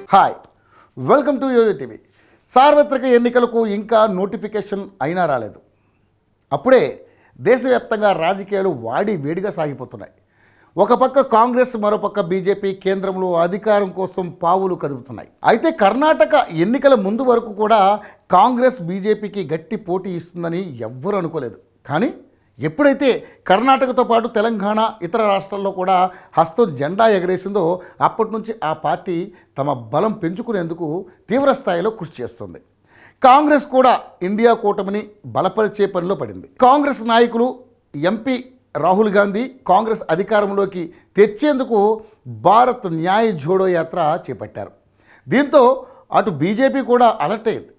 Hi, welcome to YoYo TV. సార్వత్రిక ఎన్నికలకు ఇంకా నోటిఫికేషన్ అయినా రాలేదు. అప్పుడే దేశవ్యాప్తంగా రాజకీయాలు వాడి వేడిగా సాగిపోతున్నాయి. ఒక పక్క కాంగ్రెస్, మరోపక్క బీజేపీ కేంద్రంలో అధికారం కోసం పావులు కదుపుతున్నాయి. అయితే కర్ణాటక ఎన్నికల ముందు వరకు కూడా కాంగ్రెస్ బీజేపీకి గట్టి పోటీ ఇస్తుందని ఎవ్వరూ అనుకోలేదు. కానీ ఎప్పుడైతే కర్ణాటకతో పాటు తెలంగాణ, ఇతర రాష్ట్రాల్లో కూడా హస్తం జెండా ఎగరేసిందో అప్పటి నుంచి ఆ పార్టీ తమ బలం పెంచుకునేందుకు తీవ్రస్థాయిలో కృషి చేస్తుంది. కాంగ్రెస్ కూడా ఇండియా కూటమిని బలపరిచే పనిలో పడింది. కాంగ్రెస్ నాయకులు ఎంపీ రాహుల్ గాంధీ కాంగ్రెస్ అధికారంలోకి తెచ్చేందుకు భారత్ న్యాయ్ జోడో యాత్ర చేపట్టారు. దీంతో అటు బీజేపీ కూడా అలర్ట్ అయింది.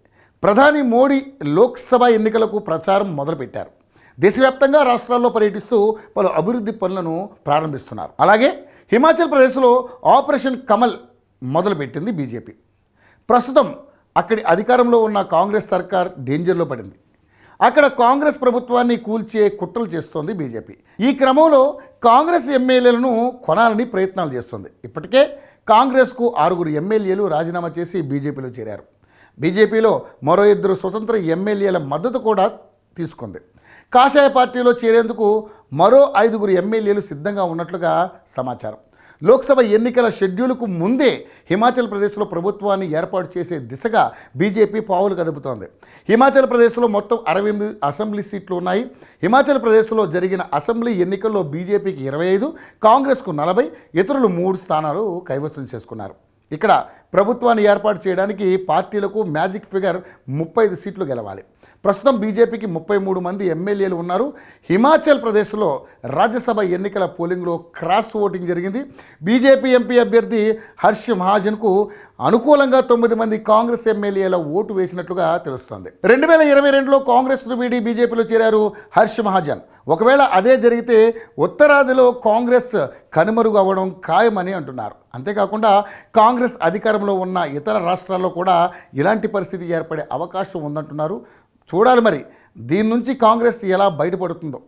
ప్రధాని మోడీ లోక్సభ ఎన్నికలకు ప్రచారం మొదలుపెట్టారు. దేశవ్యాప్తంగా రాష్ట్రాల్లో పర్యటిస్తూ పలు అభివృద్ధి పనులను ప్రారంభిస్తున్నారు. అలాగే హిమాచల్ ప్రదేశ్లో ఆపరేషన్ కమల్ మొదలుపెట్టింది బీజేపీ. ప్రస్తుతం అక్కడి అధికారంలో ఉన్న కాంగ్రెస్ సర్కార్ డేంజర్లో పడింది. అక్కడ కాంగ్రెస్ ప్రభుత్వాన్ని కూల్చే కుట్రలు చేస్తోంది బీజేపీ. ఈ క్రమంలో కాంగ్రెస్ ఎమ్మెల్యేలను కొనాలని ప్రయత్నాలు చేస్తుంది. ఇప్పటికే కాంగ్రెస్కు 6 ఎమ్మెల్యేలు రాజీనామా చేసి బీజేపీలో చేరారు. బీజేపీలో మరో 2 స్వతంత్ర ఎమ్మెల్యేల మద్దతు కూడా తీసుకుంది. కాషాయ పార్టీలో చేరేందుకు మరో 5 ఎమ్మెల్యేలు సిద్ధంగా ఉన్నట్లుగా సమాచారం. లోక్సభ ఎన్నికల షెడ్యూల్కు ముందే హిమాచల్ ప్రదేశ్లో ప్రభుత్వాన్ని ఏర్పాటు చేసే దిశగా బీజేపీ పావులు కదుపుతోంది. హిమాచల్ ప్రదేశ్లో మొత్తం 68 అసెంబ్లీ సీట్లు ఉన్నాయి. హిమాచల్ ప్రదేశ్లో జరిగిన అసెంబ్లీ ఎన్నికల్లో బీజేపీకి 25, కాంగ్రెస్కు 40, ఇతరులు 3 స్థానాలు కైవసం చేసుకున్నారు. ఇక్కడ ప్రభుత్వాన్ని ఏర్పాటు చేయడానికి పార్టీలకు మ్యాజిక్ ఫిగర్ 35 సీట్లు గెలవాలి. ప్రస్తుతం బీజేపీకి 33 మంది ఎమ్మెల్యేలు ఉన్నారు. హిమాచల్ ప్రదేశ్లో రాజ్యసభ ఎన్నికల పోలింగ్లో క్రాస్ ఓటింగ్ జరిగింది. బీజేపీ ఎంపీ అభ్యర్థి హర్ష్ మహాజన్కు అనుకూలంగా 9 మంది కాంగ్రెస్ ఎమ్మెల్యేల ఓటు వేసినట్లుగా తెలుస్తోంది. 2022లో కాంగ్రెస్ను వీడి బీజేపీలో చేరారు హర్ష్ మహాజన్. ఒకవేళ అదే జరిగితే ఉత్తరాదిలో కాంగ్రెస్ కనుమరుగు అవ్వడం ఖాయమని అంటున్నారు. అంతేకాకుండా కాంగ్రెస్ అధికారంలో ఉన్న ఇతర రాష్ట్రాల్లో కూడా ఇలాంటి పరిస్థితి ఏర్పడే అవకాశం ఉందంటున్నారు. చూడాలి మరి దీని నుంచి కాంగ్రెస్ ఎలా బయటపడుతుందో.